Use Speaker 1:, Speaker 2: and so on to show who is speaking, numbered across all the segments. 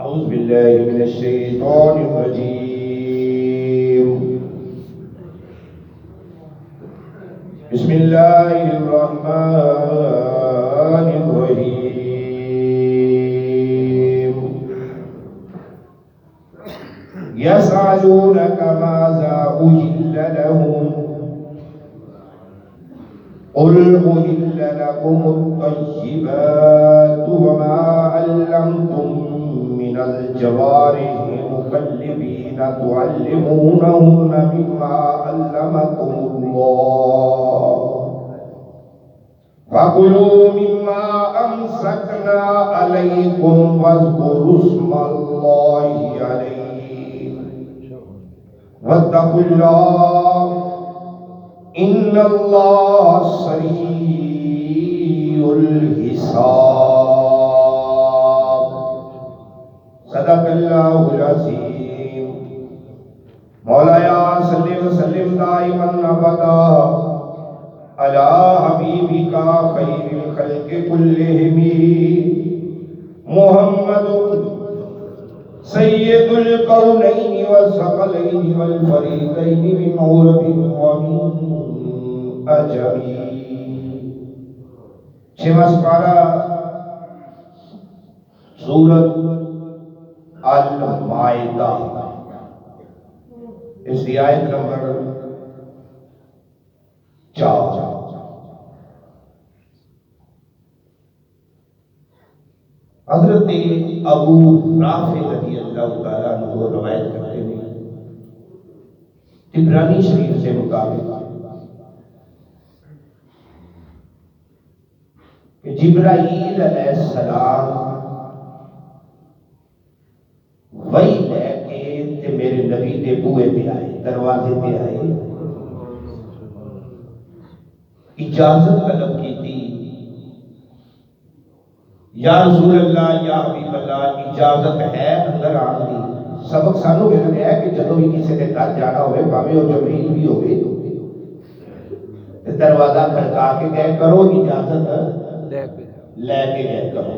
Speaker 1: أعوذ بالله من الشيطان الرجيم. بسم الله الرحمن الرحيم. يسألونك ماذا أحل لهم قل أحل لكم الطيبات وما علمتم من الجوارح مكلبين تعلمونهن مما علمكم الله فكلوا مما أمسكنا عليكم واذكروا اسم الله عليه واتقوا الله إن الله سريع الحساب. صدق الله العظيم. مولایا صلی وسلم دائما ابدا على حبیبک خیر الخلق كلهم محمد سید القونین والثقلین والفریقین من عرب ومن عجمی. چھواں پارہ سورۃ المائدہ، اس کی آیت نمبر 4. حضرت ابو رافع رضی اللہ تعالیٰ عنہ روایت کرتے ہیں طبرانی شریف سے مطابق کہ جبرائیل علیہ السلام وہی لے کے تے میرے نبی دے بوئے پہ آئے، دروازے پہ آئے، اجازت طلب کی تھی. یا رسول اللہ، یا حبیب اللہ، اجازت ہے اندر آن دی. سبق سانو مل گیا ہے کہ جدو بھی کسی نے گھر جانا ہوئے باوے اور جبریل بھی ہوئے دروازہ کھڑکا کے گئے کرو، اجازت لے کے گئے کرو.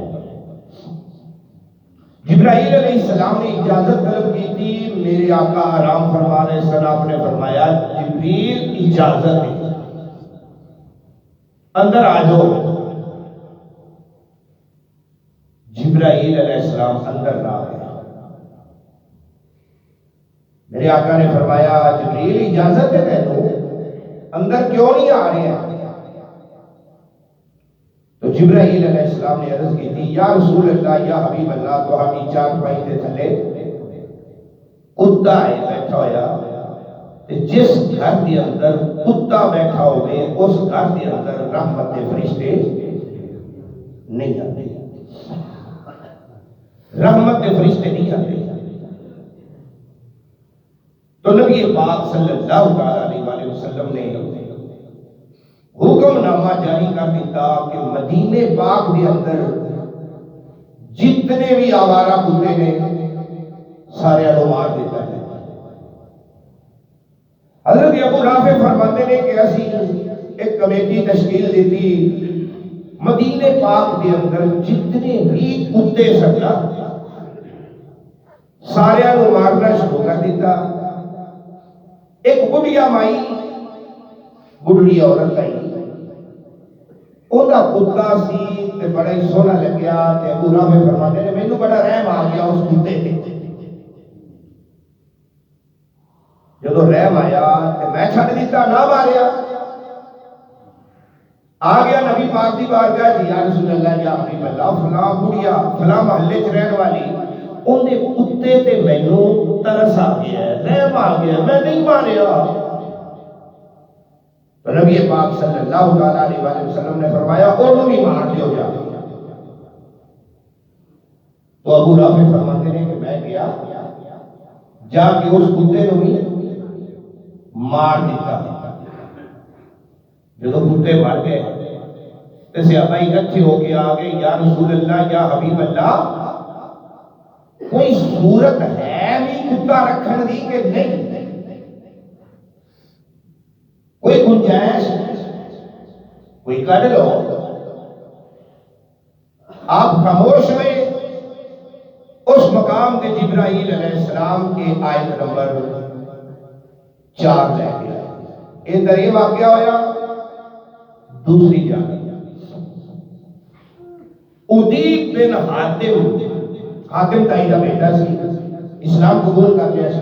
Speaker 1: جبرائیل علیہ السلام نے اجازت طلب کی تھی. میرے آقا آرام فرما رہے سلام نے فرمایا جبریل اجازت ہے، اندر آ جاؤ. جبرائیل علیہ السلام اندر نہ آئے. میرے آقا نے فرمایا جبریل اجازت ہے تینوں، اندر کیوں نہیں آ رہے ہیں؟ تو جبرائیل علیہ السلام نے عرض کی تھی یا رسول اللہ، یا حبیب اللہ، تو ہمیں چار پائی دے تھلے کتا ہے بیٹھا ہویا، جس گھر کے اندر کتا بیٹھا ہوئے اس گھر کے اندر رحمت کے فرشتے نہیں آتے، رحمت کے فرشتے نہیں آتے. تو نبی پاک صلی اللہ علیہ وسلم نے حکم نامہ جاری کر دیتا کہ مدینے پاک کے اندر جتنے بھی آوارہ کتے نے سارے کو مار دیتا ہے. حضرت ابو رافع فرماتے ہیں کہ اسی ایک کمیٹی تشکیل دیتی، مدینے پاک کے اندر جتنے بھی کتے سکتا سارے کو مارنا شروع کر دیتا. ایک بڑھیا مائی، بڑھڑی عورت آئی، انہاں کتا سی تے بڑا ہی سونا لگیا. تے ابو رافع فرماتے ہیں مینوں بڑا رحم آ گیا اس کتے تے. جدو رحم آیا تے میں چھڈ دیتا، نہ ماریا. آ گیا نبی پاک دی بارگاہ، جی یا رسول اللہ، یا حبیب اللہ، فلاں بڑھیا فلاں محلے چ رہن والی اونے کتے تے مینوں ترس آ گیا ہے، رحم آ گیا، میں نہیں ماریا. تو نبی پاک صلی اللہ علیہ وسلم نے فرمایا انہوں بھی مار دیو جا. تو ابو رافع فرماتے ہیں کہ میں گیا جا کے اس کتے کو بھی مار دیتا. جب کتے مار گئے تو صحابہ اکٹھے ہو کے آ گئے، یا رسول اللہ، یا حبیب اللہ، کوئی صورت ہے بھی کتا رکھن دی کہ نہیں؟ کوئی گنجائش کوئی کر لو. آپ خاموش ہوئے. اس مقام پیغام تے جبرائیل علیہ السلام کے آیت نمبر 4 لے کے آئے. ادھر یہ واقعہ ہویا دوسری جانب. ادی بن حاتم تائی کا بیٹا سی, اسلام قبول کر لیا سی,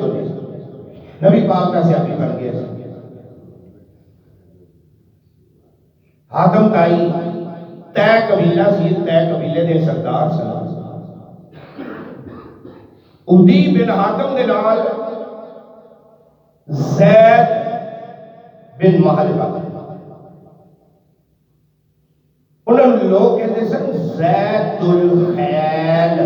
Speaker 1: نبی پاک کا صحابی بن گیا سی. حاتم تائی تے قبیلہ سی, تے قبیلے دے سردار سن. ادی بن حاتم دے نال زید بن محلبہ, انہوں نے لوگ کہتے سن زید الخیل,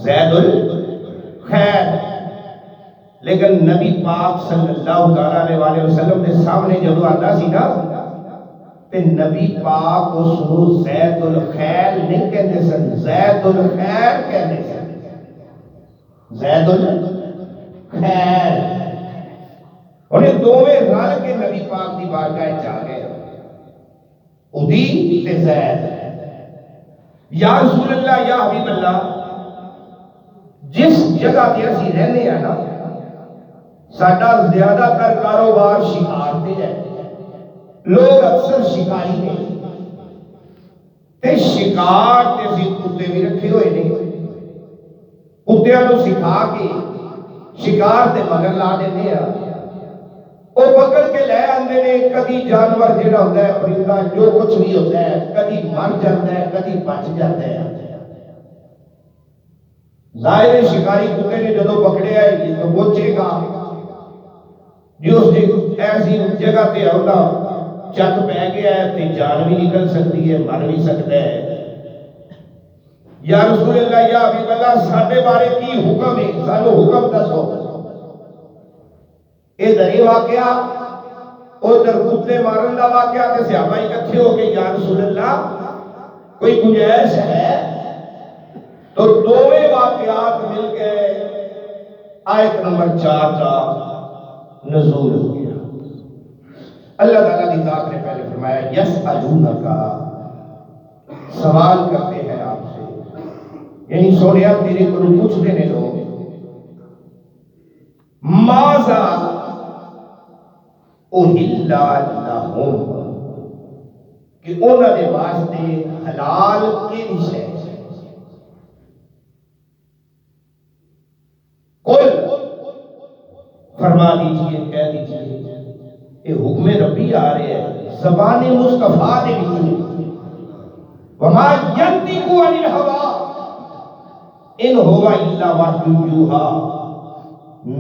Speaker 1: زید الخیل. لیکن نبی پاک صلی اللہ علیہ وسلم نے سامنے جب آتا سی نا تے نبی پاک اس کو زید الخیل نہیں کہتے سن, زید الخیر کہتے سن, زید الخیر. انہیں دوویں رل کے نبی پاک دی بارگاہ جا گئے, ادی تے زید. یا رسول اللہ, یا حبیب اللہ, جس جگہ تے اسی رہنے ہیں نا ساڈا زیادہ تر کاروبار شکار تے ہے, لوگ اکثر شکاری ہیں تے شکار تے اسی کتے بھی رکھے ہوئے نے, کتیاں نو سکھا کے شکار تے مگر لا دینے ہیں, وہ پکڑ کے لے آندے نے. کدی جانور جڑا ہوتا ہے پرندہ جو کچھ بھی ہوتا ہے کدی مر جاتا ہے کدی بچ جاتا ہے. ظاہر شکاری کتے نے جدو پکڑے آئے گی تو بچے گا, جو اس ایسی جگہ تے ہوتا چک پہ گیا ہے تے جان بھی نکل سکتی ہے, مر بھی سکتا ہے. یا رسول اللہ, یا حبیب اللہ, ساڈے بارے کی حکم ہے, سانو حکم دسو. ادھر یہ واقعہ, ادھر کتے مارن دا واقعہ, تے صحابہ اکٹھے ہو کے یا رسول اللہ کوئی گنجائش ہے؟ تو دوویں واقعات مل کے آیت نمبر 4 کا نزول ہو گیا. اللہ تعالیٰ کی ذات نے پہلے فرمایا یسألونک, سوال کرتے ہیں آپ سے, یعنی سونیا تیرے کو پوچھتے ہیں لوگ, ماذا احل لہم, کہ انہوں نے واسطے حلال کیڑی شے. قل, فرما دیجئے, کہہ دیجئے, یہ حکم ربی آ رہے ہیں زبان مصطفیٰ دے وچوں, وما ینطق عن الہویٰ ان ہوا الا وحی یوحیٰ.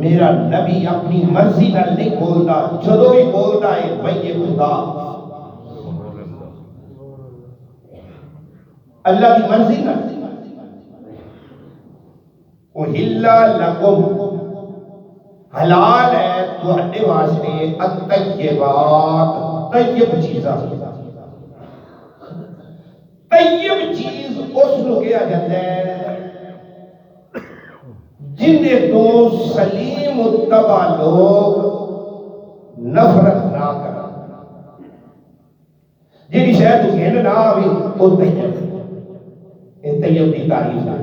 Speaker 1: میرا نبی اپنی مرضی نال نہیں بولتا, جدو ہی بولتا ہے وحی خدا, اللہ کی مرضی نال. احل لکم, حلال ہے تہاڈے واسطے الطیبات, طیب چیزاں. طیب چیز اس نو کہا جاتا ہے جن تو سلیم الطبع لوگ نفرت نہ کریں, جی شاید گھن نہ آوے وہ طیب. یہ طیب کی تعریف ہے.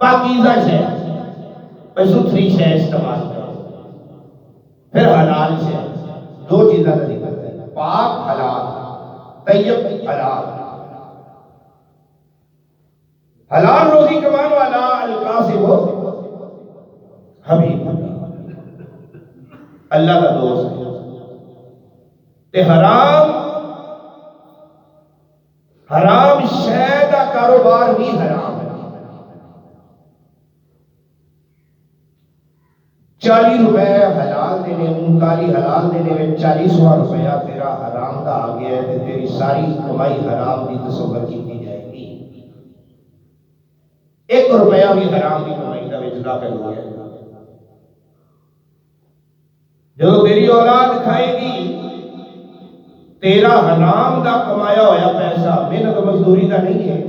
Speaker 1: پاکیزہ شے, ستھری شے استعمال کرو. پھر حلال شے, دو چیزاں کا ذکر ہے, پاک حلال, طیب حلال. حلال روزی کمان والا القاسم حبیب, اللہ کا دوست ہے. تے حرام شے دا کاروبار بھی حرام ہے. 40 روپے حلال دینے, 39 حلال دینے میں 40واں روپیہ تیرا حرام دا آ گیا ہے, تیری ساری کمائی حرام دی تصور کی جائے گی. 1 روپیہ بھی حرام دی کمائی دا وچ داخل ہو گیا. جب تیری اولاد کھائے گی تیرا حرام دا کمایا ہویا پیسہ, محنت و مزدوری دا نہیں ہے,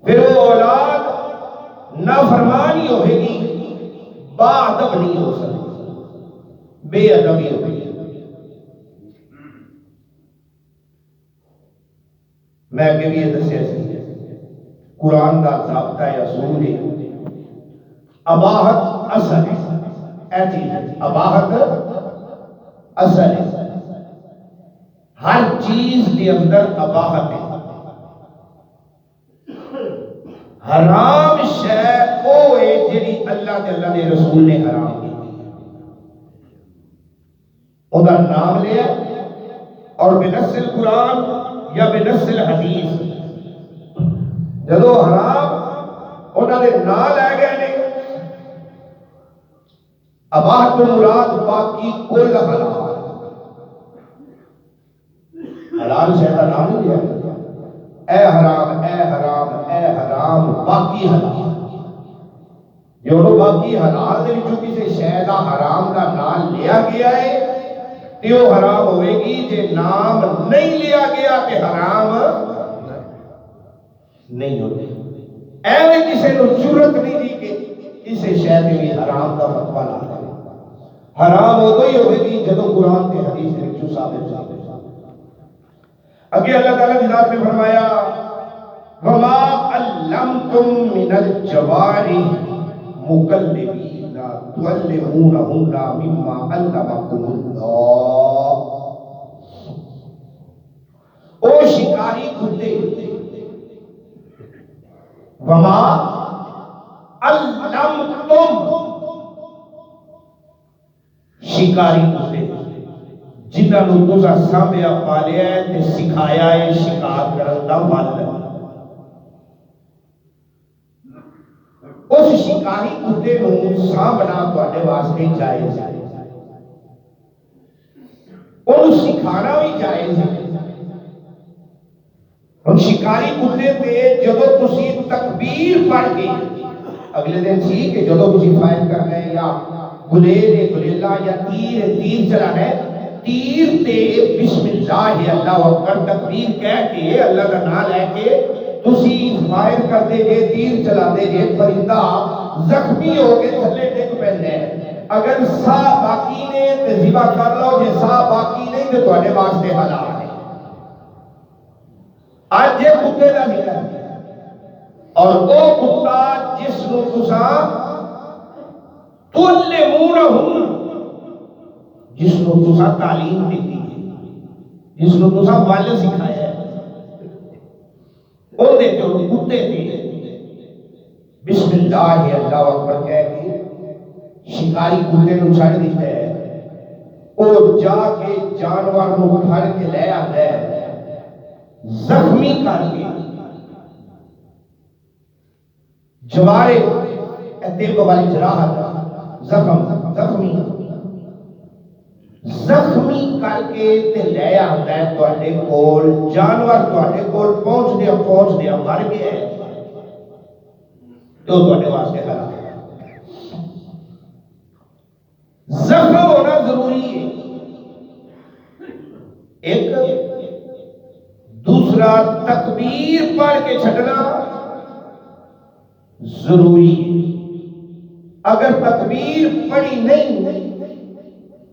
Speaker 1: پھر وہ اولاد نافرمان ہی ہوئے گی, با ادب نہیں ہو سکتی, بے ادبی ہوگی. میں کہ بھی یہ دسیا سی قرآن کا ضابطہ ہے، اصول ہے، اباحت اصل ہے، اے چیز ہے اباحت اصل ہے، ہر چیز کے اندر اباحت ہے۔ حرام شے او ہے جڑی اللہ تے اللہ دے رسول نے حرام کی، او دا نام لیا اور بنص القرآن یا بنص الحدیث جدو حرام انہوں نے نام لے گئے نے، اباحت تو مراد باقی کل حلال، حلال شے دا نام نہیں لیا، اے حرام اے حرام اے حرام باقی حلال، جو باقی حلال دے وچوں کسی شے دا حرام دا نام لیا گیا ہے تے وہ حرام ہوئے گی، جے نام نہیں لیا گیا تے حرام نہیں ہوگی۔ ایویں کسی کو جرت نہیں دی کہ کسی شے تے بھی حرام دا فتویٰ لا دے، حرام ادو ہی ہوئے گی جدو قرآن تے حدیث دے وچوں ثابت ثابت۔ اگے اللہ تعالیٰ کی ذات نے فرمایا وما علمتم من الجوارح مکلبین تعلمونہن مما علمکم اللہ، او شکاری کتے، وما علمتم شکاری کتے جنہاں نو تساں سانبھیا پالیا ہے تے سکھایا ہے شکار کرن دا ول، اس شکاری کتے نو سانبھنا تواڈے واسطے جائز ہے، انہوں سکھانا بھی جائز ہے۔ ہن شکاری کتے تے جدو تسی تکبیر پڑھ کے اگلے دن سی کہ جدو تسی فائر کرنا ہے یا گلیل گلیلا یا تیر چلانا ہے، تیر تے بسم اللہ اللہ اکبر تکبیر کہہ کے اللہ کا نام لے کے تسی فائر کرتے جے، تیر چلاتے جے، پرندہ زخمی ہو کے تھلے ڈگ پیندا ہے، اگر سا باقی نے تے ذبح کر لو، جے سا باقی نہیں تے تواڈے واسطے حلال ہے۔ آج یہ کتے دا ذکر ہے اور وہ کتا جس نو تساں تعلمونہن، جس نو تساں تعلیم دیتی ہے، جس نو تساں ول سکھایا ہے، او دے تے کتے تے بسم اللہ اللہ اکبر کہہ کے شکاری کتے نو چھڑ دیتا ہے، او جا کے جانور نو پھڑ کے لے آتا ہے، زخمی کر کے جوارے دل والی جراحت زخمی کر کے تے لے آتا ہے تواڈے کول، جانور تواڈے کول پہنچ دیا مر گیا ہے تو تواڈے واسطے حلال ہے۔ زخم ہونا ضروری ہے، ایک دوسرا تکبیر پڑھ کے چھڈنا ضروری ہے۔ اگر تکبیر پڑھی نہیں،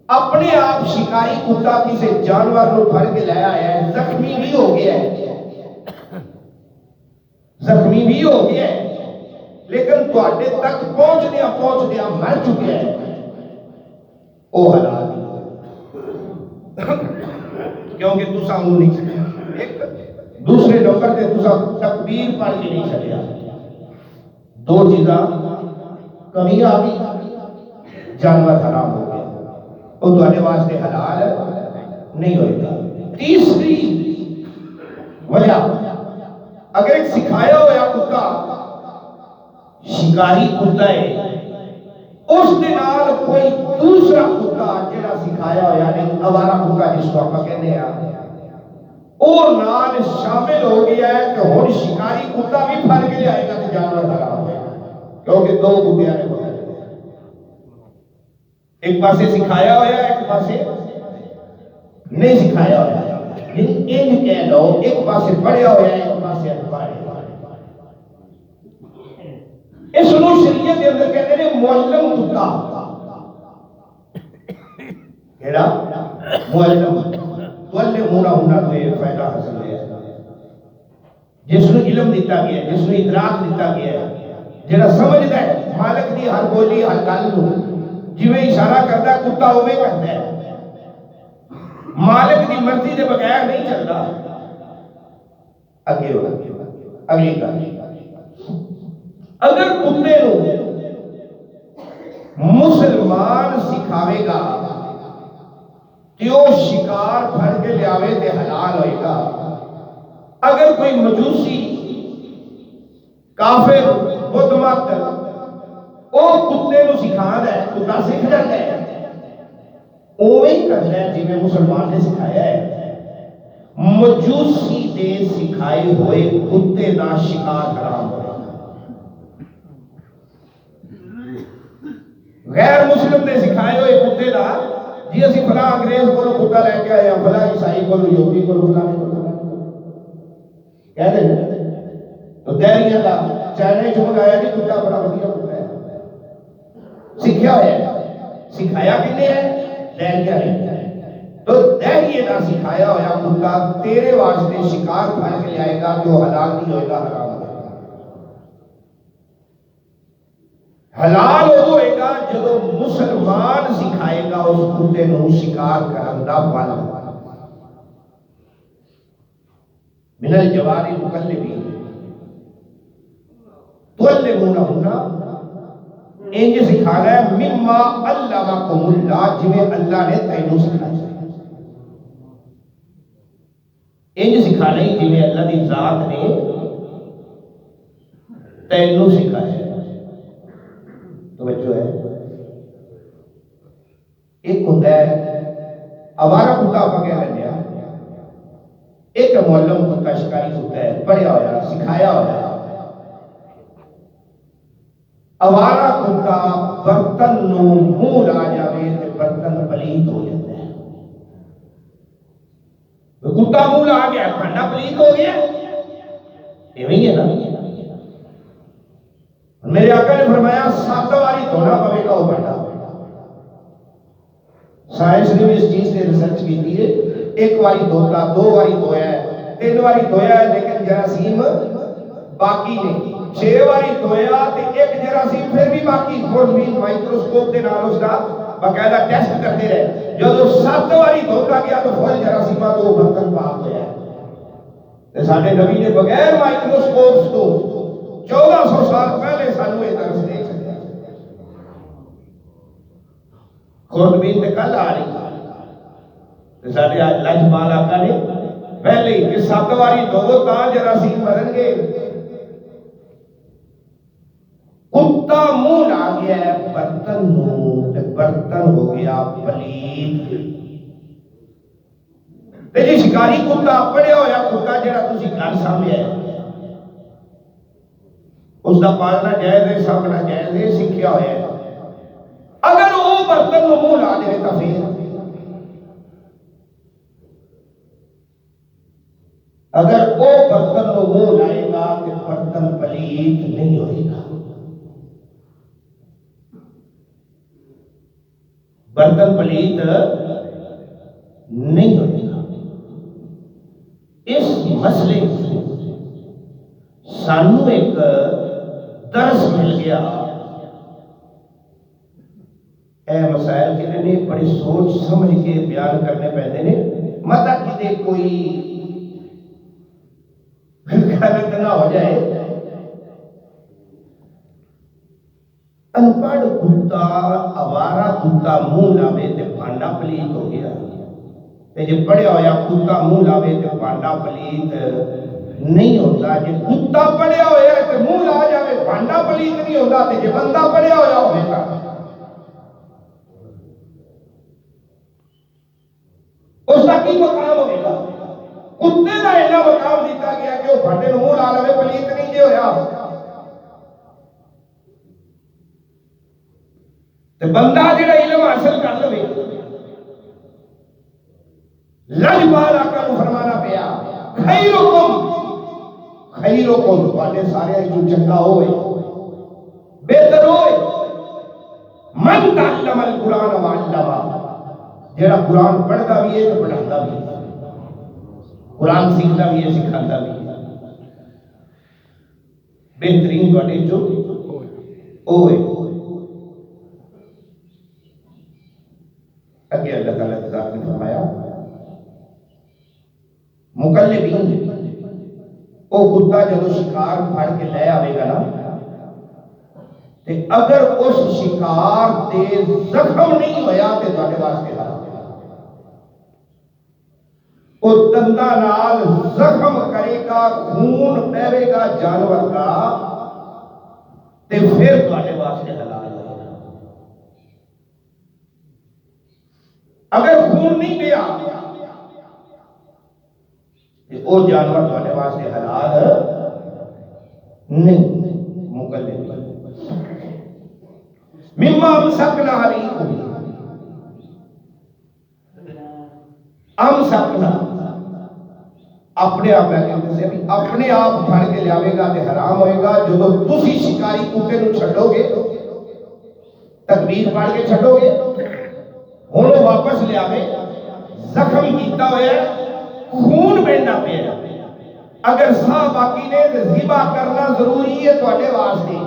Speaker 1: اپنے آپ شکاری کتا کسی جانور کو پھڑ کے لایا ہے، زخمی بھی ہو گیا ہے، لیکن تواڈے تک پہنچدیا مر چکا ہے، وہ حلال ہے، کیونکہ تساں انہوں نہیں چھڈیا۔ ایک دوسرے نمبر تے تساں تکبیر پڑھ کے نہیں چھڈیا، دو چیزاں کمی آ گئی، جانور حرام ہو گیا، وہ تواڈے واسطے حلال نہیں ہوئے گا۔ تیسری وجہ، اگر ایک سکھایا ہوا کتا شکاری کتا ہے، اس دے نال کوئی دوسرا کتا جڑا سکھایا ہوا نہیں، آوارہ کتا جس کو آپ کہتے ہیں، وہ نال شامل ہو گیا ہے کہ ہن شکاری کتا بھی پھڑ کے لے آئے گا تو جانور حرام ہوئے گا، کیونکہ دو کتیاں نے بتایا، ایک پاسے سکھایا ہوا ہے، ایک پاسے نہیں سکھایا ہوا ہے، ان کہہ لو ایک پاسے پڑھیا ہوا ہے، ایک پاسے پڑھے ہوا ہے۔ اس نو شریعت کے اندر کہتے ہیں معلم کتا، کیڑا معلم، معلمونہن کو یہ فائدہ حاصل ہے، جس کو علم دیتا گیا ہے، جس کو ادراک دیتا گیا ہے، جڑا سمجھدا ہے مالک دی ہر بولی ہر گل نو، جویں اشارہ کردا ہے کتا اوویں کردا ہے، مالک دی مرضی دے بغیر نہیں چلدا۔ اگے ہو اگلی گل، اگر کتے نو مسلمان سکھاوے گا کہ وہ شکار پھڑ کے لیاوے تے حلال ہوئے گا، اگر کوئی مجوسی کافر بدھ مت وہ کتے نو سکھانا ہے، کتا سکھ جاتا ہے، اوے ہی کرنا ہے جی میں مسلمان نے سکھایا ہے۔ مجوسی دے سکھائے ہوئے کتے دا شکار حرام ہوئے، غیر مسلم نے سکھائے ہوئے کتے دا، جی اسی فلاں انگریز کو کتا لے کے آیا، فلاں عیسائی کو یہودی کو فلاں کہہ دیں تو دہریاں دا چائنا چ منگایا جی کتا بڑا ودیا کتا ہے، سکھیا ہوا ہے، سکھایا کنے ہے؟ دہریاں نے۔ تو دہریے دا سکھایا ہوا کتا تیرے واسطے شکار پھڑ کے لے آئے گا کہ وہ حلال نہیں ہوئے گا، حرام ہوئے گا۔ حلال ہوئے گا جدو مسلمان سکھائے گا اس کتے نو شکار کرن دا والا۔ من الجوار المکلبین تعلمونہن، انج سکھانا ہے مما علمکم اللہ، جویں اللہ نے تینوں سکھایا، انج سکھانا ہے جویں اللہ دی ذات نے تینوں سکھایا ہے۔ توجہ ہے، ایک ہوتا ہے آوارہ کتا آپ کہہ رہے ہیں، ایک معلم کتا شکاری کتا ہے، پڑھیا ہوا سکھایا ہوا۔ آوارہ کتا برتن نو منہ لا جاوے تے برتن پلیت ہو جاتا ہے، کتا منہ لا گیا بھانڈا پلیت ہو گیا، ایویں ہے نا۔ میرے آقا نے فرمایا 7 باری دھونا پوے گا وہ بھانڈا۔ سائنس نے بھی اس چیز سے ریسرچ کی تھی، ایک باری دھوتا، 2 باری دھویا ہے، 3 باری دھویا ہے، لیکن جراثیم باقی نہیں، 6 باری دھویا تے ایک جراثیم پھر بھی باقی، خورشبین مائکروسکوپ دے نال اس کا باقاعدہ ٹیسٹ کرتے رہے، جب 7 باری دھوتا گیا تو فل جراثیمہ تو برتن پاک ہویا ہے۔ ساڈے نبی نے بغیر مائکروسکوپ تو 1400 سال پہلے سانو یہ درس دے سکتا ہے۔ خوردبین تے کل آ رہی، ساڈے لاجپال آقا نے پہلے ہی کہ 7 باری دھو تاں جراثیم مرن گے۔ کتا منہ لا گیا ہے برتن نو تے برتن ہو گیا پلیت۔ تے جی شکاری کتا پڑھیا ہویا کتا جڑا تسی گھر سامنے ہے، اس کا پالنا جائز ہے، سامنا جائز ہے، سکھیا ہوا ہے، اگر وہ برتن نو منہ لا دے تو پھر اگر وہ برتن نو منہ لائے گا تو برتن پلیت نہیں ہوئے گا، برتن پلیت نہیں ہوئے گا۔ اس مسئلے سانو ایک درس مل گیا، اے مسائل کے لیے بڑی سوچ سمجھ کے بیان کرنے پہنے نے، مت کدے کوئی غلط نہ ہو جائے۔ انپڑھ کتا آوارہ کتا منہ لاوے تے بھانڈا پلیت ہو گیا، تے جے پڑھیا ہویا کتا منہ لاوے تے بھانڈا پلیت نہیں ہوتا۔ جے کتا پڑھیا ہویا تے منہ لا جاوے بھانڈا پلیت نہیں ہوتا، تے جے بندہ پڑھیا ہویا ہوئے گا اس کا کی مقام ہوئے گا؟ کتے کا اینا مقام دیتا گیا کہ وہ بھانڈے نو منہ لا لوے پلیت نہیں جے ہویا، تے بندہ جڑا علم حاصل کر لوے۔ لاجپال آقا نو فرمانا پیا خیرکم خیرکم، والے سارے جو چنگا ہوئے بہتر ہوئے من تعلم القرآن وعلمہ، جڑا قرآن پڑھتا بھی ہے تو پڑھاتا بھی ہے، قرآن سیکھتا بھی ہے سکھاتا بھی ہے۔ بہترین تواڈے جو اوے اگے اللہ تعالیٰ کی ذات نے فرمایا مقلبین او کتا جدو شکار پھڑ کے لے آئے گا نا تے اگر اس شکار تے زخم نہیں ہویا تے تواڈے واسطے حرام ہے۔ او دندا نال زخم کرے گا، خون بہے گا جانور کا تے پھر تواڈے واسطے حلال ہے۔ اگر خون نہیں پیا تے او جانور تواڈے واسطے حلال نہیں۔ مقلب مما امسکنا علیکم، امسکنا اپنے آپ اپنے آپ پھڑ کے لیاوے گا تے حرام ہوئے گا جدو تسی شکاری کتے نو چھڈو گے، تکبیر پڑھ کے چھڈو گے، ہوں واپس لیاوے زخم کیتا ہوا ہے، خون بہنا پیا ہے، اگر ساہ باقی نے تو ذبح کرنا ضروری ہے تواڈے واسطے،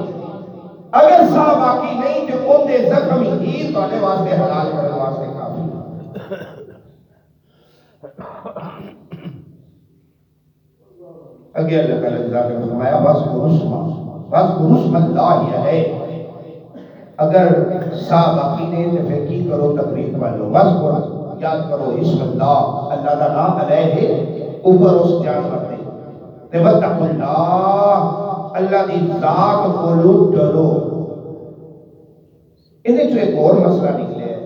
Speaker 1: اگر ساہ باقی نہیں تو ان دے زخم ہی تواڈے واسطے حلال کرنے واسطے کافی۔ اگے اللہ تعالیٰ نے ذکر فرمایا وَاذْكُرُوا اسْمَ اللَّهِ عَلَيْهِ، اگر ساہ باقی نے تو پھر کی کرو تقریر والو وَاذْكُرُوا یاد کرو اسم اللہ، اللہ کا نام علیہ اوپر اس جانور دے تے وَاتَّقُوا اللَّهَ، اللہ دی ذات کو ڈرو۔ انہیں جو ایک اور مسئلہ نکلے ہے،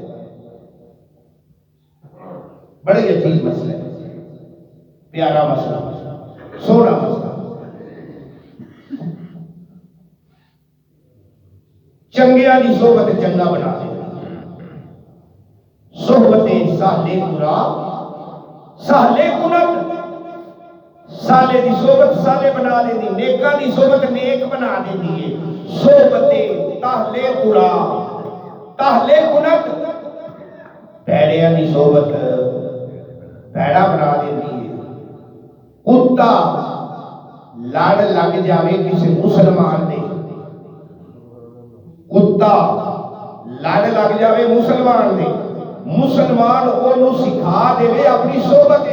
Speaker 1: بڑے عجیب مسئلہ ہے، پیارا مسئلہ، سونا مسئلہ۔ چنگیاں دی صحبت چنگا بنا دے، صحبت سالے برا سالے کنت، سالے دی صحبت سالے بنا دے دی، نیکاں دی صحبت نیک بنا دے دی، صحبت تاہلے برا تاہلے کنت، پیڑیاں دی صحبت پیڑا بنا دے دی۔ کتا لڑ لگ جاوے کسی مسلمان دے، کتا لڑ لگ جاوے مسلمان دے، مسلمان انہوں سکھا دے وے اپنی صحبت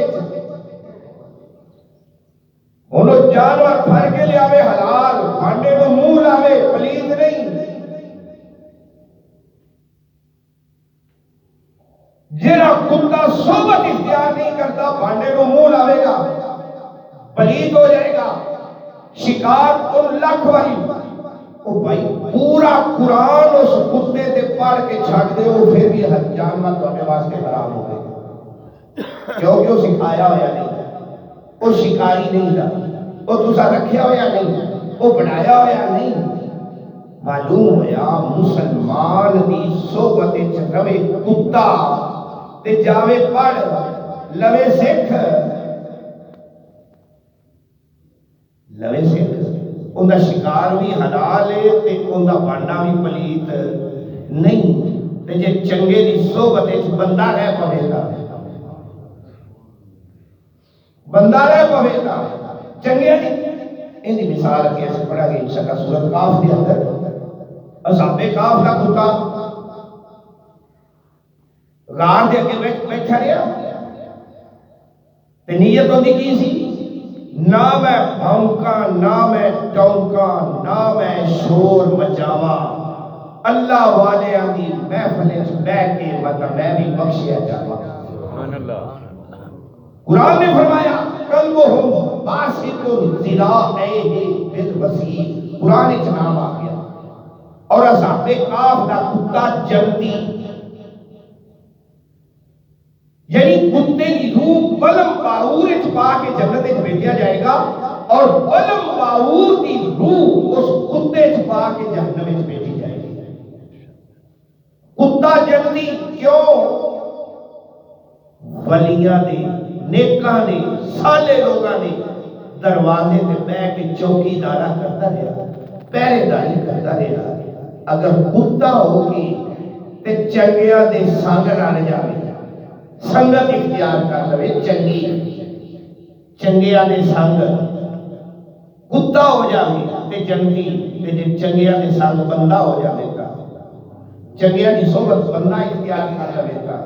Speaker 1: انہوں جانور پھر کے لے آوے حلال، بھانڈے میں منہ لاوے پلید نہیں، جیڑا کتا صحبت اختیار نہیں کرتا بھانڈے میں منہ لاوے گا پلید ہو جائے گا، شکار اور لکھ والی او بھائی پورا قرآن اس کتے تے پڑھ کے چھاڑ دے وہ پھر بھی جانور تو اپنے واسطے حرام ہو گئے، کیونکہ وہ سکھایا ہویا نہیں، وہ شکاری نہیں تھا، وہ تسا رکھیا ہویا نہیں، وہ بنایا ہویا نہیں۔ معلوم ہویا مسلمان دی صحبت روے کتا تے جاوے پڑھ لوے سکھ لوے سکھ، ان کا شکار بھی حلال ہے تے ان کا باننا بھی پلیت نہیں، تے جے چنگے دی صحبت بندہ رہ پوے گا، بندہ رہ پوے گا چنگے دی۔ ان کی مثال کیسے پڑھا گئی انشاءاللہ سورۃ کاف کے اندر، اصحاب کاف کا کتا غار دے اگے بیٹھا رہا تے نیت ہوندی کی سی، نہ میں بھونکا نہ میں ٹونکا نہ میں شور مچاوا، اللہ والے آدھی محفل بہ کے مطلب میں بھی بخشیا جاوا۔ قرآن نے فرمایا قلبہم باسط ذراعیہ بالوصید، قرآن ایک نام آ گیا، اور اصحاب کاف دا کتا جنتی، یعنی کتے کی روح بلم باور پا کے جنت بھیجا جائے گا، اور بلم باور کی روح اس کتے پا کے جہنم میں بھیجی جائے گی۔ کتا جنتی کیوں؟ ولیاں نے، نیکاں نے، سالے لوگاں نے دروازے تے بیٹھ کے چوکی دارا کرتا رہا، پہرے داری کرتا رہا۔ اگر کتا ہوگی تے چنگیاں دے سنگ رل جاوے، سنگت اختیار کر لے چنگی، چنگیاں دے سنگ کتا ہو جاوے، تے جنتی تے جے چنگیاں دے سنگ بندہ ہو جاوے گا، چنگیاں دی صحبت بندہ اختیار کر لے گا۔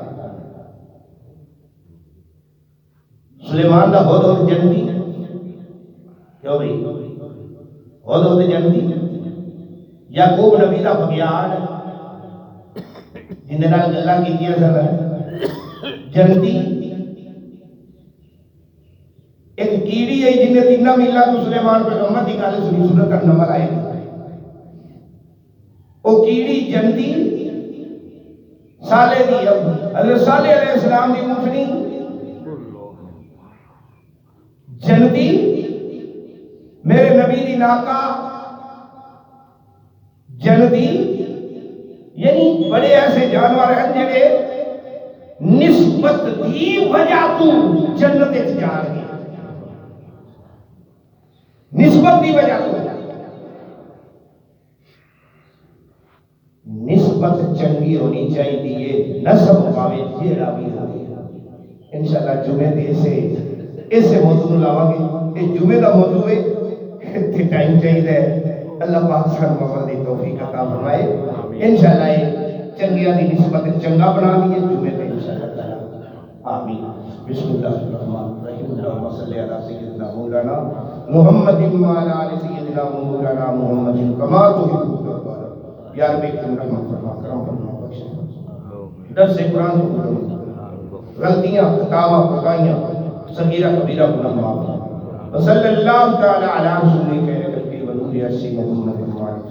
Speaker 1: سلیمان دا ہدہد جنتی کیوں بھئی ہدہد جنتی، یعقوب نبی دا بگیاڑ جن دے نال گلاں کیتیاں سن جنتی، ایک کیڑی ہے جن نے 3 میلہ تو سلیمان پیغمبر دی گل سنی سنت کا نمبر آئے وہ کیڑی جنتی صالح دی حضرت صالح علیہ السلام دی اونٹنی جنتی، میرے نبی دی ناکا جنتی، یعنی بڑے ایسے جانور ہیں جڑے نسبت دی وجہ تو جنت جا رہے نسبت دی وجہ تو، نسبت چنگی ہونی چاہیے، نسب پاوے جیڑا بھی ہوئے۔ انشاءاللہ جمعے دے اسے موضوع لاواں گے، یہ جمعے دا موضوع ہے، تے ٹائم چاہیے، اللہ پاک سان عمل دی توفیق عطا فرمائے۔ انشاءاللہ یہ چنگیاں دی نسبت چنگا بنا دیے جمعے تے انشاءاللہ تعالی آمین۔ بسم اللہ الرحمن الرحیم، اللہم صلی علی سیدنا مولانا محمد وعلی آل سیدنا مولانا محمد کما تحب وترضى۔ یا رب اکرم رحمت فرما، کرم فرما، بخش درس قرآن کو غلطیاں خطاواں کوتاہیاں صغیرہ کبیرہ گناہ معاف۔ وصلی اللہ تعالی علی رسول کریم ونور یاسین محمد